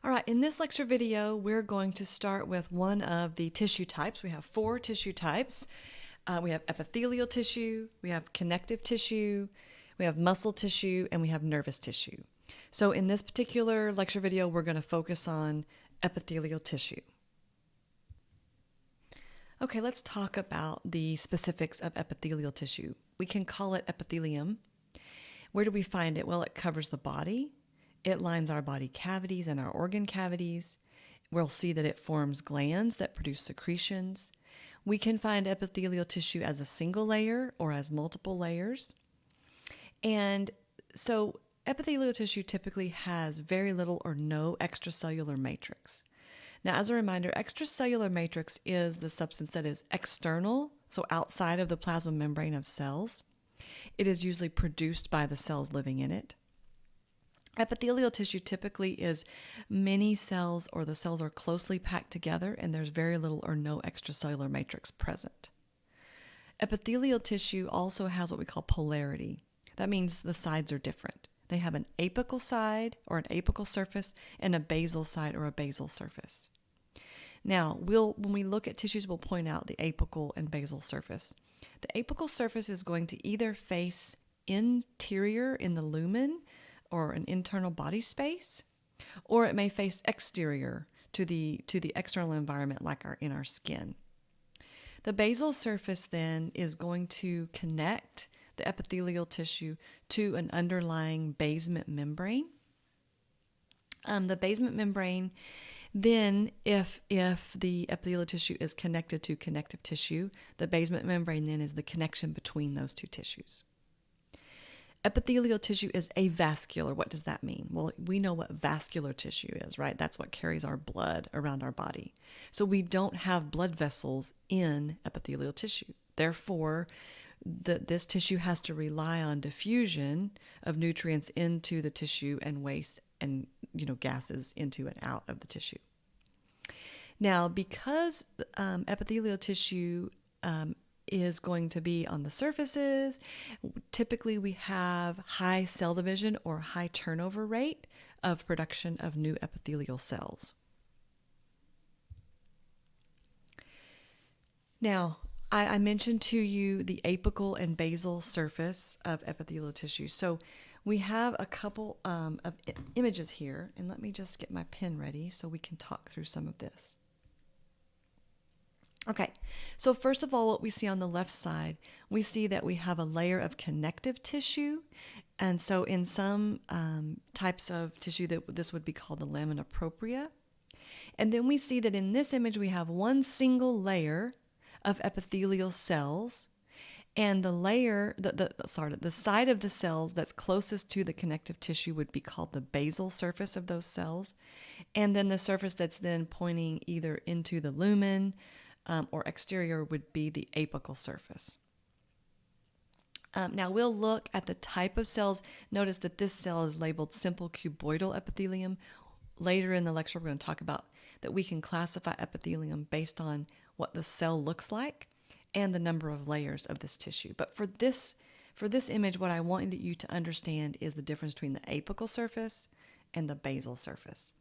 All right, in this lecture video, we're going to start with one of the tissue types. We have four tissue types. We have epithelial tissue, we have connective tissue, we have muscle tissue, and we have nervous tissue. So in this particular lecture video, we're going to focus on epithelial tissue. Okay, let's talk about the specifics of epithelial tissue. We can call it epithelium. Where do we find it? Well, it covers the body. It lines our body cavities and our organ cavities. We'll see that it forms glands that produce secretions. We can find epithelial tissue as a single layer or as multiple layers. And so epithelial tissue typically has very little or no extracellular matrix. Now, as a reminder, extracellular matrix is the substance that is external, so outside of the plasma membrane of cells. It is usually produced by the cells living in it. Epithelial tissue typically is many cells, or the cells are closely packed together and there's very little or no extracellular matrix present. Epithelial tissue also has what we call polarity. That means the sides are different. They have an apical side or an apical surface and a basal side or a basal surface. Now, when we look at tissues, we'll point out the apical and basal surface. The apical surface is going to either face interior in the lumen or an internal body space, or it may face exterior to the external environment like in our skin. The basal surface then is going to connect the epithelial tissue to an underlying basement membrane. The basement membrane then, if the epithelial tissue is connected to connective tissue, the basement membrane then is the connection between those two tissues. Epithelial tissue is avascular. What does that mean? Well, we know what vascular tissue is, right? That's what carries our blood around our body. So we don't have blood vessels in epithelial tissue. Therefore, this tissue has to rely on diffusion of nutrients into the tissue and waste and gases into and out of the tissue. Now, because epithelial tissue is going to be on the surfaces, typically we have high cell division or high turnover rate of production of new epithelial cells. Now, I mentioned to you the apical and basal surface of epithelial tissue. So we have a couple of images here, and let me just get my pen ready so we can talk through some of this. Okay, so first of all, what we see on the left side, we see that we have a layer of connective tissue. And so in some types of tissue, this would be called the lamina propria. And then we see that in this image, we have one single layer of epithelial cells. And the layer, the side of the cells that's closest to the connective tissue would be called the basal surface of those cells. And then the surface that's then pointing either into the lumen, or exterior would be the apical surface. Now we'll look at the type of cells. Notice that this cell is labeled simple cuboidal epithelium. Later in the lecture, we're going to talk about that we can classify epithelium based on what the cell looks like and the number of layers of this tissue. But for this image, what I want you to understand is the difference between the apical surface and the basal surface.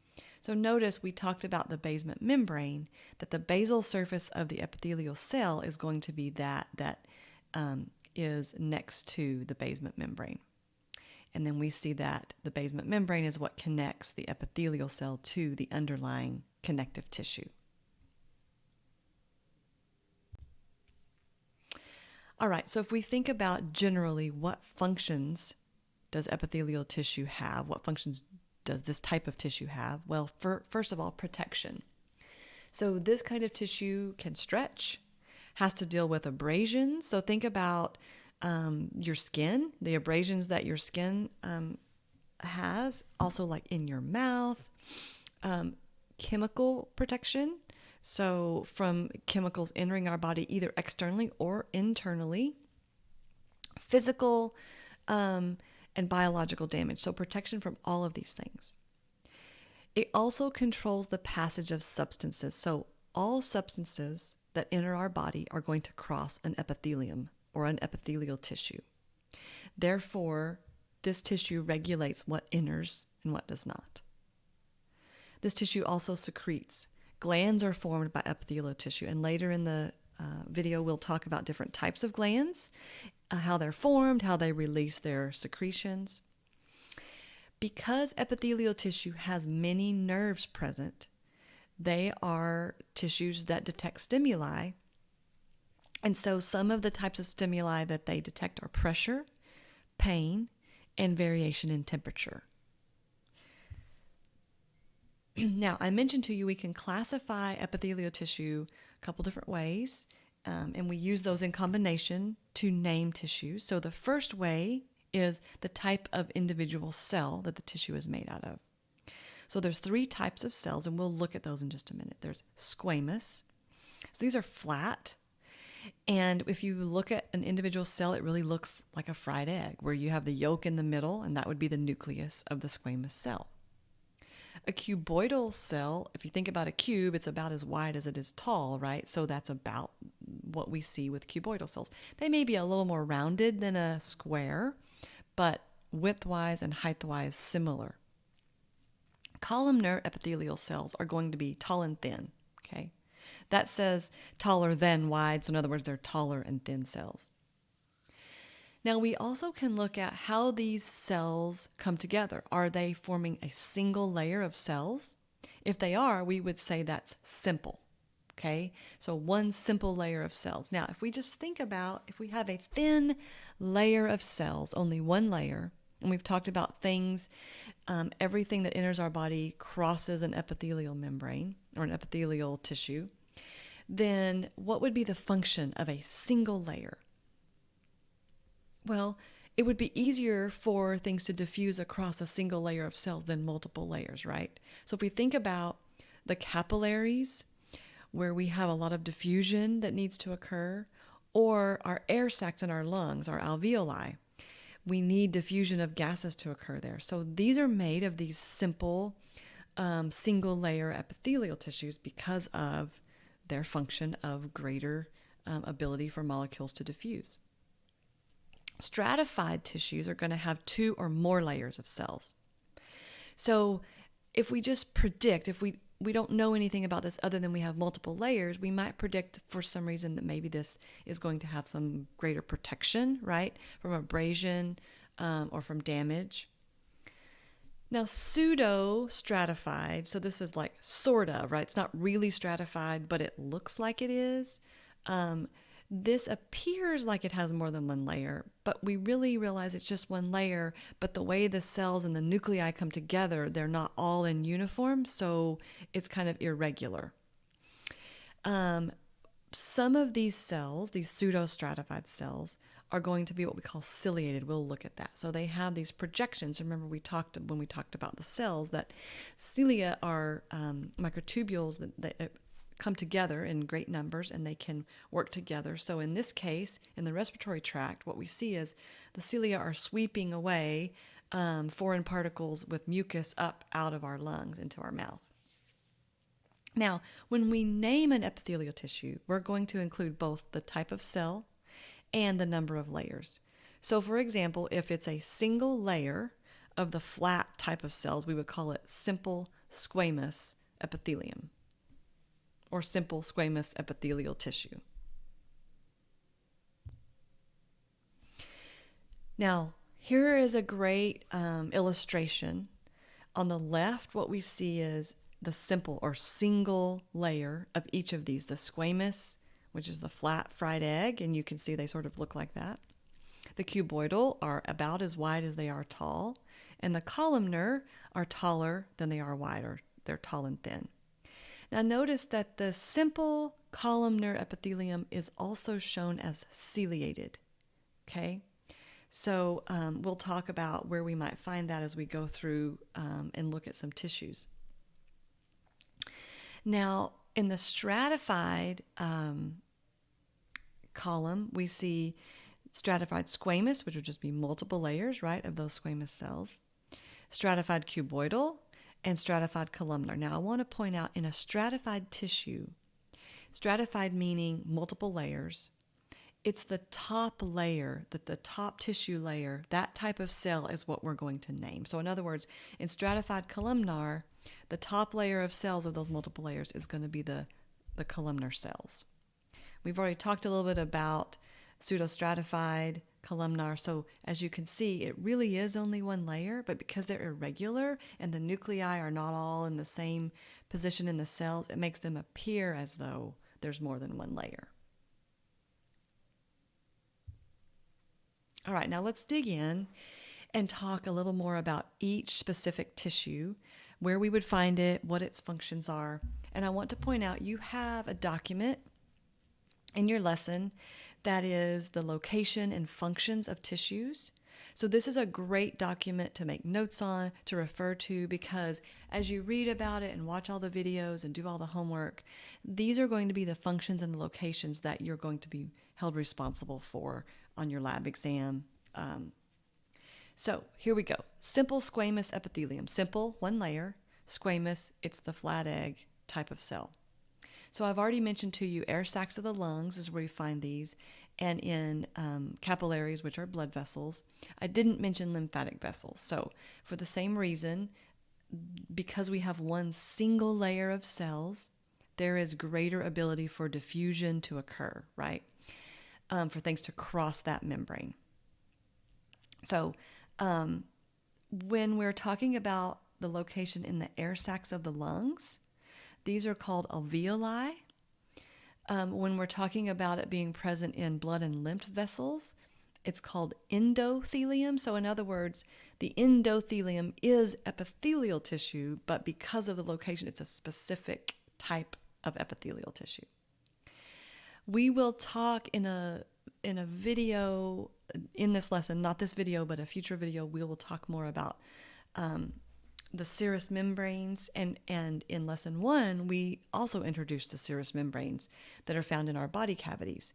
So notice we talked about the basement membrane, that the basal surface of the epithelial cell is going to be that is next to the basement membrane. And then we see that the basement membrane is what connects the epithelial cell to the underlying connective tissue. All right, so if we think about generally what functions does epithelial tissue have, what functions does this type of tissue have? Well, first of all, protection. So this kind of tissue can stretch, has to deal with abrasions. So think about your skin, the abrasions that your skin has, also like in your mouth. Chemical protection, so from chemicals entering our body either externally or internally. Physical and biological damage, so protection from all of these things. It also controls the passage of substances. So all substances that enter our body are going to cross an epithelium or an epithelial tissue. Therefore, this tissue regulates what enters and what does not. this tissue also secretes. Glands are formed by epithelial tissue, and later in the video we'll talk about different types of glands, how they're formed, how they release their secretions. Because epithelial tissue has many nerves present, they are tissues that detect stimuli. And so some of the types of stimuli that they detect are pressure, pain, and variation in temperature. Now, I mentioned to you we can classify epithelial tissue a couple different ways, and we use those in combination to name tissues. So the first way is the type of individual cell that the tissue is made out of. So there's 3 types of cells, and we'll look at those in just a minute. There's squamous. So these are flat. And if you look at an individual cell, it really looks like a fried egg, where you have the yolk in the middle, and that would be the nucleus of the squamous cell. A cuboidal cell, if you think about a cube, it's about as wide as it is tall, right? So that's about what we see with cuboidal cells. They may be a little more rounded than a square, but width-wise and height-wise similar. Columnar epithelial cells are going to be tall and thin, okay? That says taller than wide, so in other words, they're taller and thin cells. Now, we also can look at how these cells come together. Are they forming a single layer of cells? If they are, we would say that's simple, okay? So one simple layer of cells. Now, if we just think about, if we have a thin layer of cells, only one layer, and we've talked about things, everything that enters our body crosses an epithelial membrane or an epithelial tissue, then what would be the function of a single layer? Well, it would be easier for things to diffuse across a single layer of cells than multiple layers, right? So if we think about the capillaries, where we have a lot of diffusion that needs to occur, or our air sacs in our lungs, our alveoli, we need diffusion of gases to occur there. So these are made of these simple single layer epithelial tissues because of their function of greater ability for molecules to diffuse. Stratified tissues are going to have 2 or more layers of cells. So if we just predict, if we don't know anything about this other than we have multiple layers, we might predict for some reason that maybe this is going to have some greater protection, right, from abrasion or from damage. Now, pseudostratified, so this is like sort of, right? It's not really stratified, but it looks like it is. This appears like it has more than one layer, but we really realize it's just one layer, but the way the cells and the nuclei come together, they're not all in uniform, so it's kind of irregular. Some of these cells, these pseudostratified cells, are going to be what we call ciliated. We'll look at that. So they have these projections. Remember when we talked about the cells, that cilia are microtubules that come together in great numbers, and they can work together. So in this case, in the respiratory tract, what we see is the cilia are sweeping away foreign particles with mucus up out of our lungs into our mouth. Now, when we name an epithelial tissue, we're going to include both the type of cell and the number of layers. So for example, if it's a single layer of the flat type of cells, we would call it simple squamous epithelium, or simple squamous epithelial tissue. Now, here is a great illustration. On the left, what we see is the simple or single layer of each of these. The squamous, which is the flat fried egg, and you can see they sort of look like that. The cuboidal are about as wide as they are tall, and the columnar are taller than they are wide, or they're tall and thin. Now notice that the simple columnar epithelium is also shown as ciliated, okay? So we'll talk about where we might find that as we go through and look at some tissues. Now, in the stratified column, we see stratified squamous, which would just be multiple layers, right, of those squamous cells, stratified cuboidal, and stratified columnar. Now, I want to point out, in a stratified tissue, stratified meaning multiple layers, it's the top layer, the top tissue layer, that type of cell is what we're going to name. So in other words, in stratified columnar, The top layer of cells of those multiple layers is going to be the columnar cells. We've already talked a little bit about pseudostratified, columnar. So as you can see, it really is only one layer, but because they're irregular and the nuclei are not all in the same position in the cells, it makes them appear as though there's more than one layer. All right, now let's dig in and talk a little more about each specific tissue, where we would find it, what its functions are. And I want to point out you have a document in your lesson that is the location and functions of tissues. So this is a great document to make notes on, to refer to, because as you read about it and watch all the videos and do all the homework, these are going to be the functions and the locations that you're going to be held responsible for on your lab exam. So here we go. Simple squamous epithelium. Simple, one layer. Squamous, it's the flat egg type of cell. So I've already mentioned to you air sacs of the lungs is where you find these, and in capillaries, which are blood vessels. I didn't mention lymphatic vessels. So for the same reason, because we have one single layer of cells, there is greater ability for diffusion to occur, right? For things to cross that membrane. So when we're talking about the location in the air sacs of the lungs, these are called alveoli. When we're talking about it being present in blood and lymph vessels, it's called endothelium. So in other words, the endothelium is epithelial tissue, but because of the location, it's a specific type of epithelial tissue. We will talk in a video in this lesson, not this video, but a future video, we will talk more about the serous membranes, and in lesson 1 we also introduced the serous membranes that are found in our body cavities.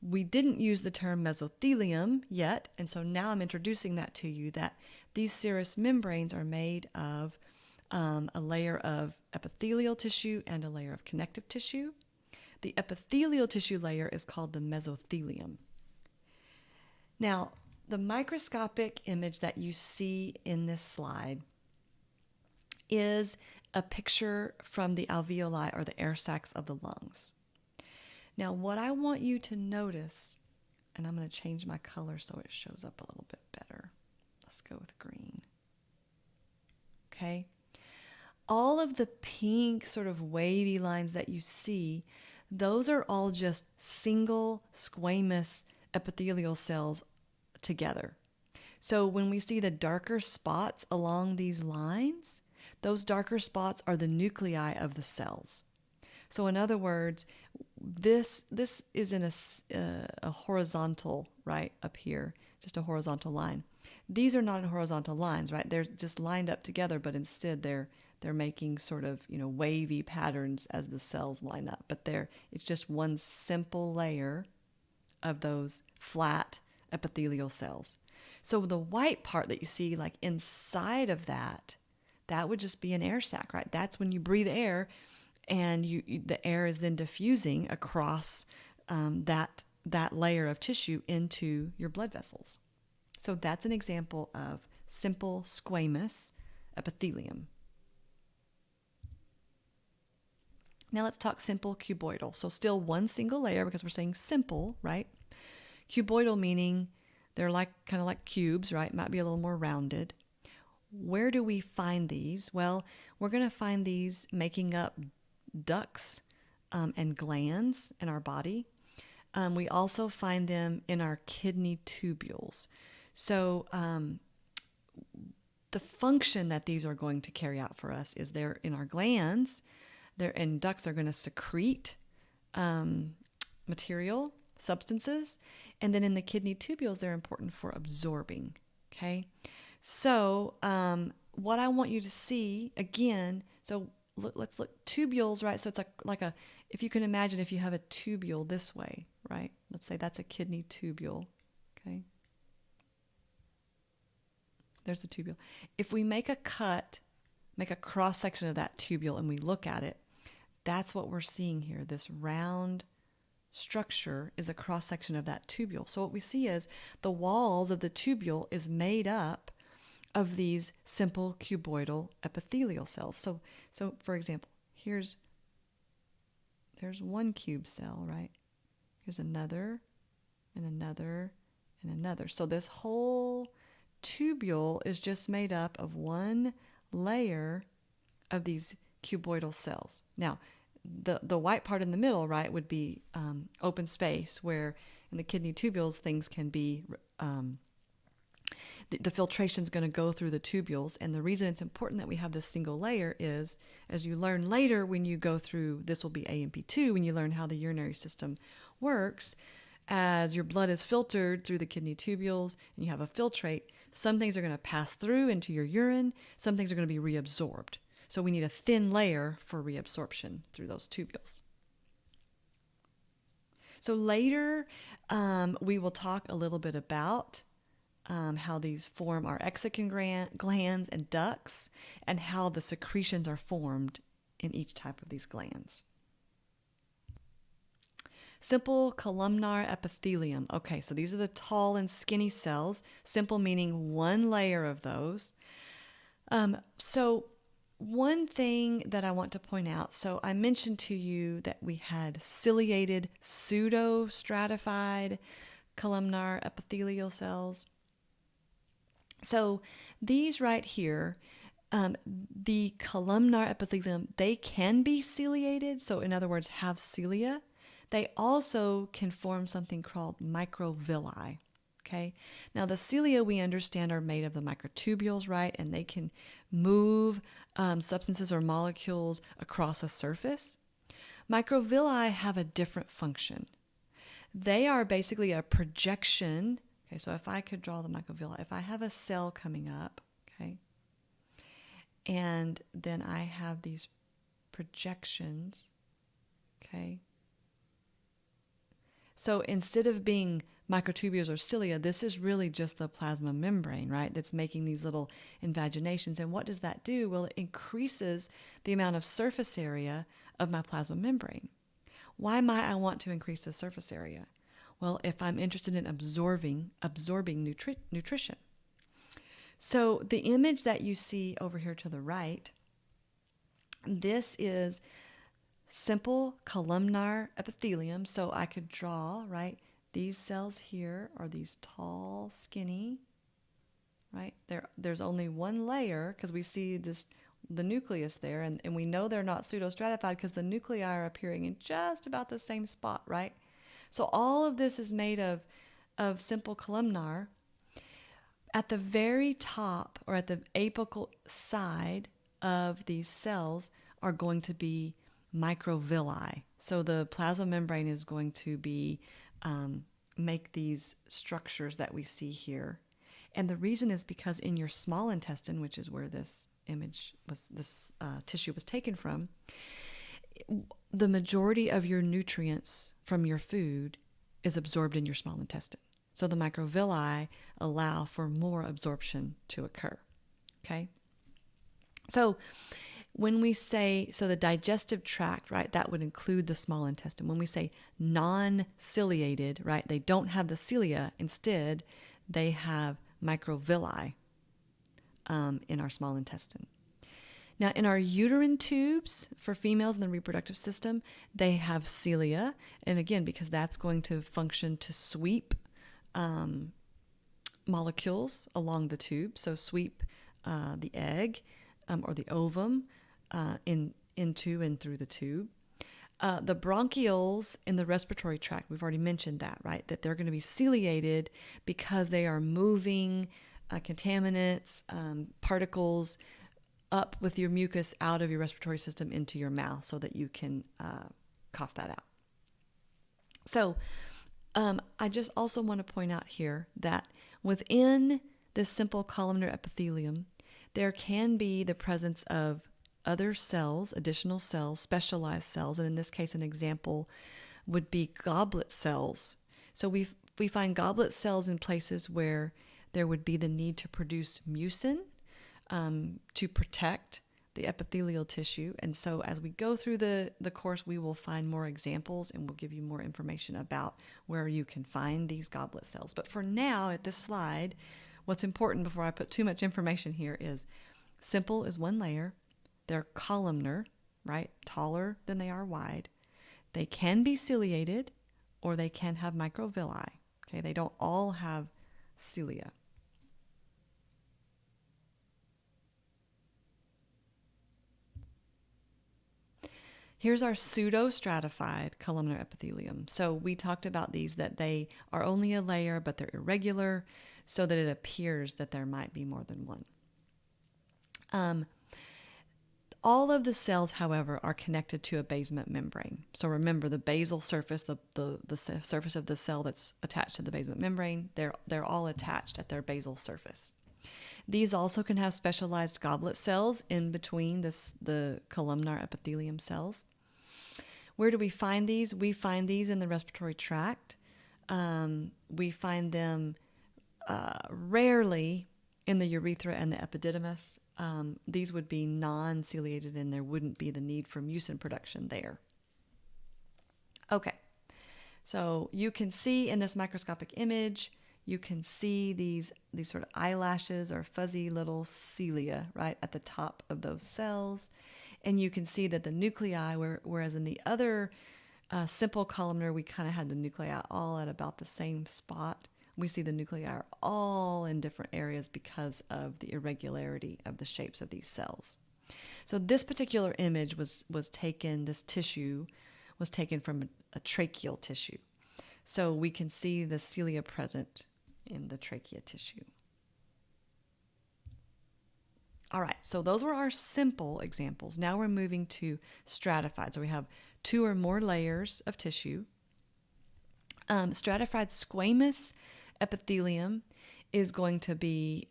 We didn't use the term mesothelium yet, and so now I'm introducing that to you, that these serous membranes are made of a layer of epithelial tissue and a layer of connective tissue. The epithelial tissue layer is called the mesothelium. Now, the microscopic image that you see in this slide is a picture from the alveoli, or the air sacs of the lungs. Now, what I want you to notice, and I'm going to change my color so it shows up a little bit better. Let's go with green. Okay. All of the pink sort of wavy lines that you see, those are all just single squamous epithelial cells together. So when we see the darker spots along these lines, those darker spots are the nuclei of the cells. So in other words, this is in a horizontal, right, up here, just a horizontal line. These are not horizontal lines, right? They're just lined up together, but instead they're making sort of, wavy patterns as the cells line up. But it's just one simple layer of those flat epithelial cells. So the white part that you see, like inside of that would just be an air sac, right? That's when you breathe air, and the air is then diffusing across that layer of tissue into your blood vessels. So that's an example of simple squamous epithelium. Now let's talk simple cuboidal. So still one single layer, because we're saying simple, right? Cuboidal meaning they're kind of like cubes, right? Might be a little more rounded. Where do we find these? Well, we're going to find these making up ducts and glands in our body. We also find them in our kidney tubules. So the function that these are going to carry out for us is they're in our glands. And ducts are going to secrete material, substances. And then in the kidney tubules, they're important for absorbing. Okay. So what I want you to see again, so let's look tubules, right? So it's like a, if you can imagine, if you have a tubule this way, right? Let's say that's a kidney tubule. Okay. There's the tubule. If we make a cross section of that tubule and we look at it, that's what we're seeing here. This round structure is a cross section of that tubule. So what we see is the walls of the tubule is made up of these simple cuboidal epithelial cells. So for example, there's one cube cell, right? Here's another, and another, and another. So this whole tubule is just made up of one layer of these cuboidal cells. Now, the white part in the middle, right, would be open space where in the kidney tubules things can be, the filtration is going to go through the tubules. And the reason it's important that we have this single layer is, as you learn later when you go through, this will be A&P2, when you learn how the urinary system works, as your blood is filtered through the kidney tubules and you have a filtrate, some things are going to pass through into your urine, some things are going to be reabsorbed. So we need a thin layer for reabsorption through those tubules. So later, we will talk a little bit about how these form our exocrine glands and ducts, and how the secretions are formed in each type of these glands. Simple columnar epithelium. Okay, so these are the tall and skinny cells. Simple meaning one layer of those. So one thing that I want to point out, so I mentioned to you that we had ciliated pseudostratified columnar epithelial cells. So these right here, the columnar epithelium, they can be ciliated, so in other words, have cilia. They also can form something called microvilli. Okay. Now the cilia we understand are made of the microtubules, right? And they can move substances or molecules across a surface. Microvilli have a different function. They are basically a projection. Okay, so if I could draw the microvilli, if I have a cell coming up, okay, and then I have these projections, okay. So instead of being microtubules or cilia, this is really just the plasma membrane, right, that's making these little invaginations. And what does that do? Well, it increases the amount of surface area of my plasma membrane. Why might I want to increase the surface area? Well, if I'm interested in absorbing nutrition. So the image that you see over here to the right, this is simple columnar epithelium. So I could draw, right, these cells here are these tall, skinny, right? There's only one layer because we see the nucleus there, and we know they're not pseudostratified because the nuclei are appearing in just about the same spot, right? So all of this is made of simple columnar. At the very top, or at the apical side of these cells, are going to be microvilli. So the plasma membrane is going to be make these structures that we see here. And the reason is because in your small intestine, which is where this tissue was taken from, the majority of your nutrients from your food is absorbed in your small intestine. So the microvilli allow for more absorption to occur. Okay? So when we say, so the digestive tract, right, that would include the small intestine. When we say non-ciliated, right, they don't have the cilia. Instead, they have microvilli in our small intestine. Now, in our uterine tubes for females in the reproductive system, they have cilia. And again, because that's going to function to sweep molecules along the tube. So sweep the egg or the ovum into and through the tube. The bronchioles in the respiratory tract, we've already mentioned that, right? That they're going to be ciliated because they are moving contaminants, particles up with your mucus out of your respiratory system into your mouth so that you can cough that out. So I just also want to point out here that within this simple columnar epithelium, there can be the presence of other cells, additional cells, specialized cells, and in this case an example would be goblet cells. So we find goblet cells in places where there would be the need to produce mucin to protect the epithelial tissue. And so as we go through the course, we will find more examples and we'll give you more information about where you can find these goblet cells. But for now, at this slide, what's important before I put too much information here is simple is one layer. They're columnar, right? Taller than they are wide. They can be ciliated or they can have microvilli. Okay, they don't all have cilia. Here's our pseudostratified columnar epithelium. So we talked about these, that they are only a layer, but they're irregular, so that it appears that there might be more than one. All of the cells, however, are connected to a basement membrane. So remember, the basal surface, the surface of the cell that's attached to the basement membrane, they're all attached at their basal surface. These also can have specialized goblet cells in between the columnar epithelium cells. Where do we find these? We find these in the respiratory tract. We find them rarely in the urethra and the epididymis. These would be non-ciliated and there wouldn't be the need for mucin production there. Okay, so you can see in this microscopic image, you can see these sort of eyelashes or fuzzy little cilia right at the top of those cells. And you can see that the nuclei, whereas in the other simple columnar, we kind of had the nuclei all at about the same spot. We see the nuclei are all in different areas because of the irregularity of the shapes of these cells. So this particular image was taken, this tissue was taken from a tracheal tissue. So we can see the cilia present in the trachea tissue. All right, so those were our simple examples. Now we're moving to stratified. So we have 2 or more layers of tissue. Stratified squamous epithelium is going to be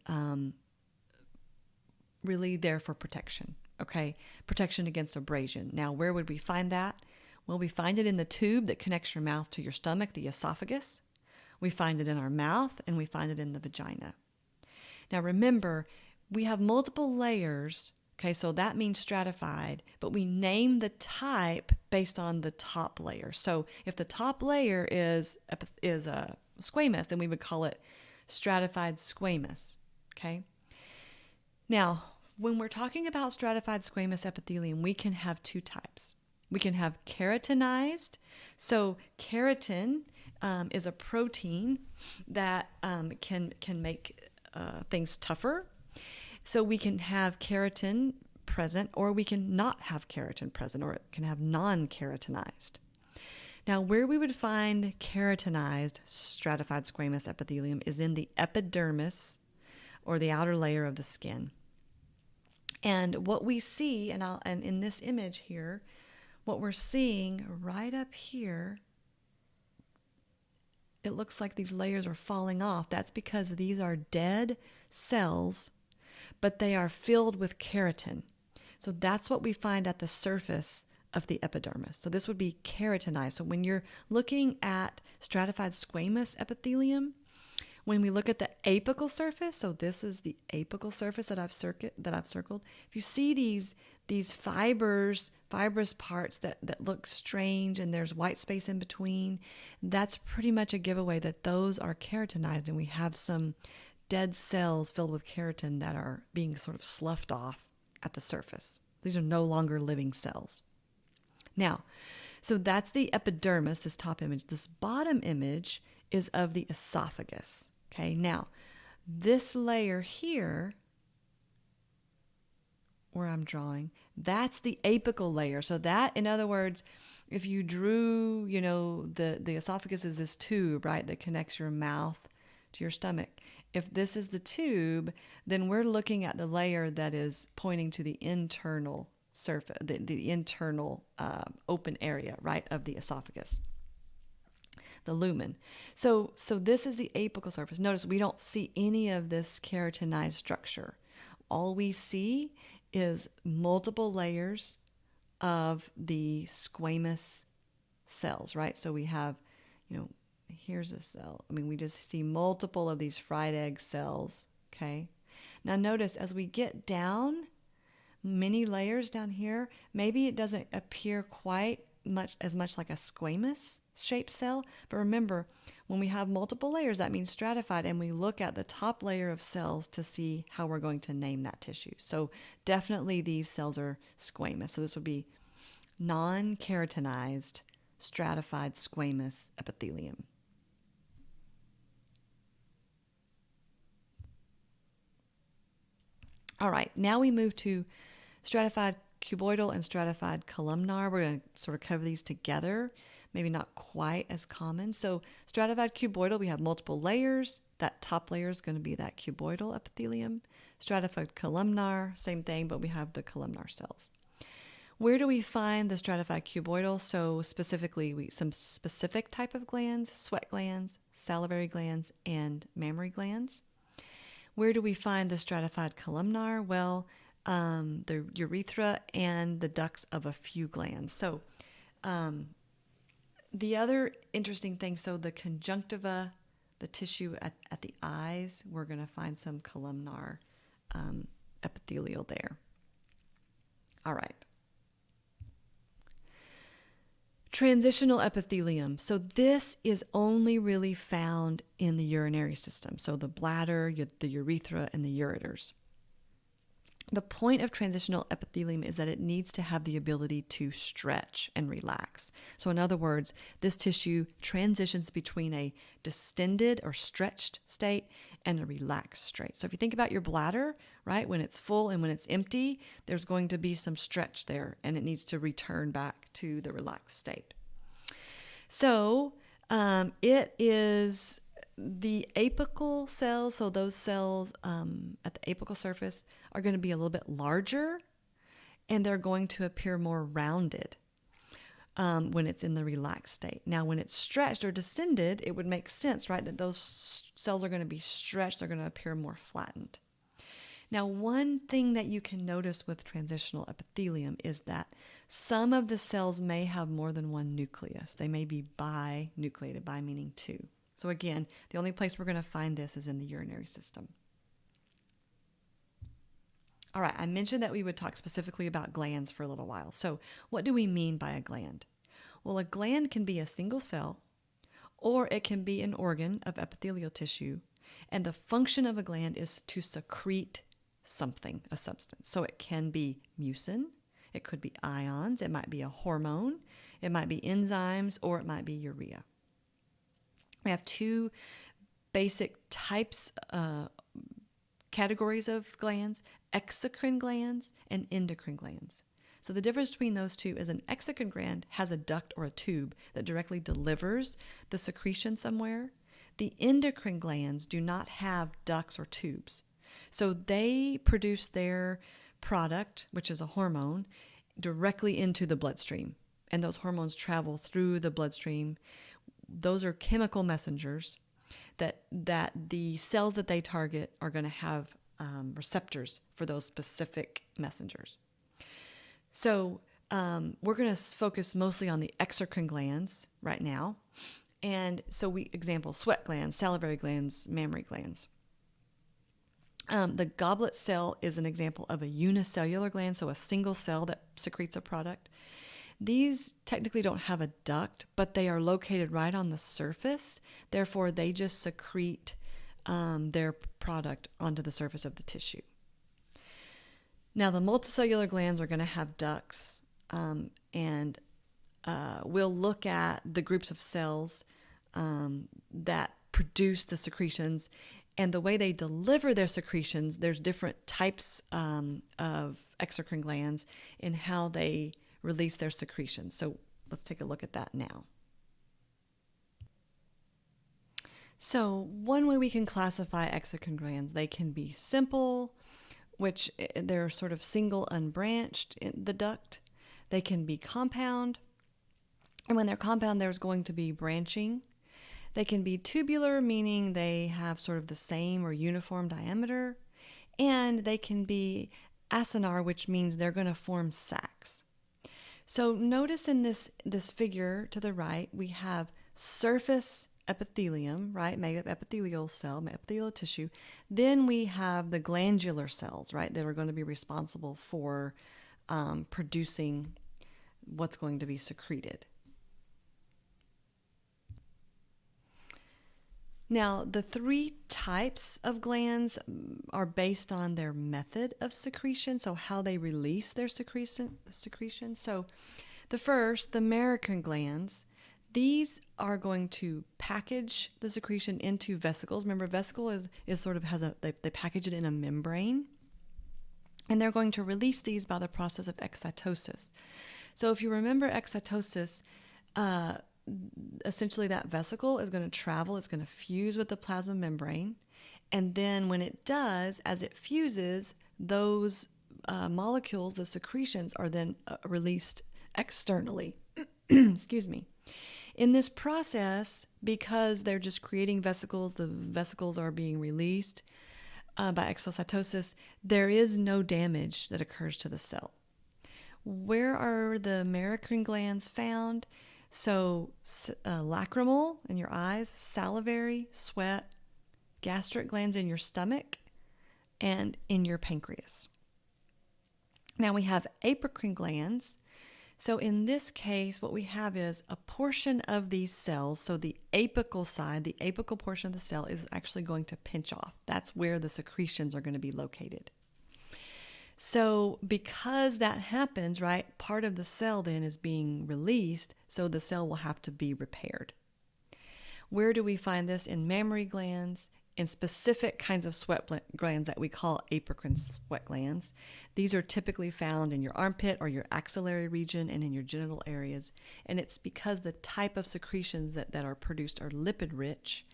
really there for protection, okay? Protection against abrasion. Now, where would we find that? Well, we find it in the tube that connects your mouth to your stomach, the esophagus. We find it in our mouth, and we find it in the vagina. Now, remember, we have multiple layers, okay, so that means stratified, but we name the type based on the top layer. So if the top layer is squamous, then we would call it stratified squamous, okay? Now, when we're talking about stratified squamous epithelium, we can have 2 types. We can have keratinized. So keratin is a protein that can make things tougher. So we can have keratin present, or we can not have keratin present, or it can have non-keratinized. Now, where we would find keratinized stratified squamous epithelium is in the epidermis, or the outer layer of the skin. And what we see, and in this image here, what we're seeing right up here, it looks like these layers are falling off. That's because these are dead cells, but they are filled with keratin. So that's what we find at the surface of the epidermis. So this would be keratinized. So when you're looking at stratified squamous epithelium, when we look at the apical surface, so this is the apical surface that I've circled. If you see these fibrous parts that look strange and there's white space in between, that's pretty much a giveaway that those are keratinized, and we have some dead cells filled with keratin that are being sort of sloughed off at the surface. These are no longer living cells. Now, so that's the epidermis, this top image. This bottom image is of the esophagus. Okay, now this layer here, where I'm drawing, that's the apical layer. So that, in other words, if you drew, the esophagus is this tube, right, that connects your mouth to your stomach. If this is the tube, then we're looking at the layer that is pointing to the internal surface, the internal open area, right, of the esophagus, the lumen. So this is the apical surface. Notice we don't see any of this keratinized structure. All we see is multiple layers of the squamous cells, right? So we have, here's a cell. We just see multiple of these fried egg cells, okay? Now notice as we get down, many layers down here, maybe it doesn't appear quite as much like a squamous shaped cell. But remember, when we have multiple layers, that means stratified, and we look at the top layer of cells to see how we're going to name that tissue. So definitely these cells are squamous. So this would be non-keratinized, stratified squamous epithelium. All right, now we move to stratified cuboidal and stratified columnar. We're going to sort of cover these together, maybe not quite as common. So stratified cuboidal, we have multiple layers. That top layer is going to be that cuboidal epithelium. Stratified columnar, same thing, but we have the columnar cells. Where do we find the stratified cuboidal? So specifically, some specific type of glands: sweat glands, salivary glands, and mammary glands. Where do we find the stratified columnar? Well, the urethra and the ducts of a few glands. So the other interesting thing, so the conjunctiva, the tissue at the eyes, we're going to find some columnar epithelial there. All right. Transitional epithelium. So this is only really found in the urinary system. So the bladder, the urethra, and the ureters. The point of transitional epithelium is that it needs to have the ability to stretch and relax. So in other words, this tissue transitions between a distended or stretched state and a relaxed state. So if you think about your bladder, right, when it's full and when it's empty, there's going to be some stretch there, and it needs to return back to the relaxed state. So it is the apical cells, so those cells at the apical surface are going to be a little bit larger, and they're going to appear more rounded when it's in the relaxed state. Now, when it's stretched or descended, it would make sense, right, that those cells are going to be stretched, they're going to appear more flattened. Now, one thing that you can notice with transitional epithelium is that some of the cells may have more than one nucleus. They may be binucleated, bi meaning two. So again, the only place we're going to find this is in the urinary system. All right, I mentioned that we would talk specifically about glands for a little while. So what do we mean by a gland? Well, a gland can be a single cell, or it can be an organ of epithelial tissue, and the function of a gland is to secrete something, a substance. So it can be mucin, it could be ions, it might be a hormone, it might be enzymes, or it might be urea. We have two basic types, categories of glands: exocrine glands and endocrine glands. So the difference between those two is an exocrine gland has a duct or a tube that directly delivers the secretion somewhere. The endocrine glands do not have ducts or tubes. So they produce their product, which is a hormone, directly into the bloodstream. And those hormones travel through the bloodstream. Those are chemical messengers that the cells that they target are going to have receptors for those specific messengers. So we're going to focus mostly on the exocrine glands right now. And so example, sweat glands, salivary glands, mammary glands. The goblet cell is an example of a unicellular gland, so a single cell that secretes a product. These technically don't have a duct, but they are located right on the surface. Therefore, they just secrete their product onto the surface of the tissue. Now, the multicellular glands are going to have ducts, and we'll look at the groups of cells that produce the secretions. And the way they deliver their secretions, there's different types of exocrine glands in how they release their secretions. So let's take a look at that now. So one way we can classify exocrine glands, they can be simple, which they're sort of single unbranched in the duct. They can be compound, and when they're compound, there's going to be branching. They can be tubular, meaning they have sort of the same or uniform diameter, and they can be acinar, which means they're going to form sacs. So notice in this figure to the right, we have surface epithelium, right, made of epithelial cell, epithelial tissue. Then we have the glandular cells, right, that are going to be responsible for producing what's going to be secreted. Now, the three types of glands are based on their method of secretion, so how they release their secretion. So the first, the Merocrine glands, these are going to package the secretion into vesicles. Remember, vesicle is sort of they package it in a membrane, and they're going to release these by the process of excitosis. So if you remember excitosis, essentially that vesicle is going to travel, it's going to fuse with the plasma membrane, and then when it does, as it fuses, those molecules, the secretions, are then released externally. Excuse me. In this process, because they're just creating vesicles, the vesicles are being released by exocytosis, there is no damage that occurs to the cell. Where are the Merocrine glands found? So lacrimal in your eyes, salivary, sweat, gastric glands in your stomach, and in your pancreas. Now we have apocrine glands. So in this case, what we have is a portion of these cells. So the apical side, the apical portion of the cell is actually going to pinch off. That's where the secretions are going to be located. So because that happens, right, part of the cell then is being released, so the cell will have to be repaired. Where do we find this? In mammary glands, in specific kinds of sweat glands that we call apocrine sweat glands. These are typically found in your armpit or your axillary region and in your genital areas. And it's because the type of secretions that are produced are lipid-rich.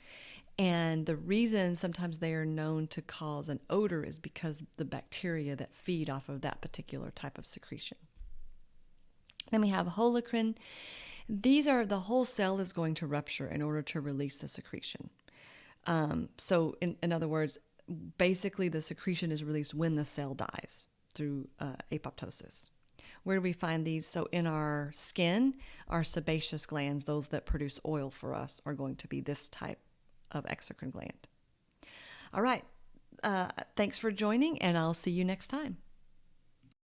And the reason sometimes they are known to cause an odor is because the bacteria that feed off of that particular type of secretion. Then we have holocrine. These are, the whole cell is going to rupture in order to release the secretion. So in other words, basically the secretion is released when the cell dies through apoptosis. Where do we find these? So in our skin, our sebaceous glands, those that produce oil for us, are going to be this type of exocrine gland. All right. Thanks for joining, and I'll see you next time.